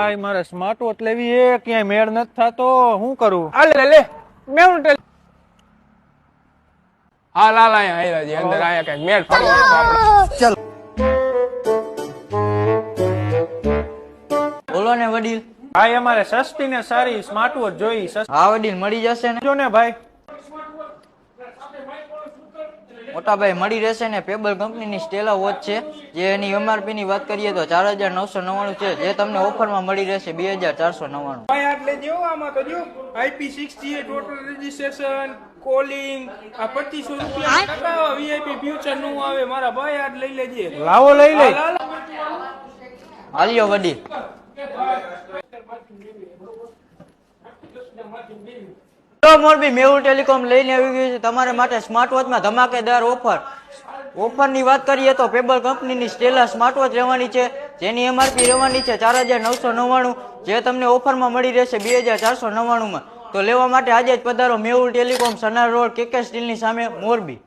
ભાઈ મારે smart watch લેવી એ ક્યાંય મેળ નથી થતો, શું કરું? લે મેં હા લાલ આયા આવ્યા છે અંદર આયા કઈક મેળ પડી. ચાલો બોલો ને વડીલ. ભાઈ અમારે સસ્તી ને સારી સ્માર્ટ વોચ જોઈ. હા વડીલ મળી જશે ને. જો ને ભાઈ મોટા ભાઈ મળી રહેશે ને. પેબલ કંપનીની સ્ટેલા વોચ છે, જે એની એમઆરપી ની વાત કરીએ તો 4999 છે, જે તમને ઓફરમાં મળી રહેશે 2499. ભાઈ આટલે જો આમાં તો જો IP68 ટોટલ રજીસ્ટ્રેશન કોલિંગ આ 2500 રૂપિયા ટકા વીઆઈપી ફ્યુચર નું આવે. મારા ભાઈ આટ લઈ લેજે. લાવો લઈ લઈ. હાલ્યો વડીલ. મોરબી મેહુલ ટેલિકોમ લઈને આવી ગયું છે તમારા માટે સ્માર્ટ વોચમાં ધમાકેદાર ઓફરની વાત કરીએ તો પેબલ કંપનીની સ્ટેલા સ્માર્ટ વોચ રહેવાની છે, જેની એમઆરપી રહેવાની છે 4999, જે તમને ઓફરમાં મળી રહેશે 2499 માં. તો લેવા માટે આજે જ પધારો મેહુલ ટેલિકોમ, સનાર રોડ, કેકે સ્ટીલની સામે, મોરબી.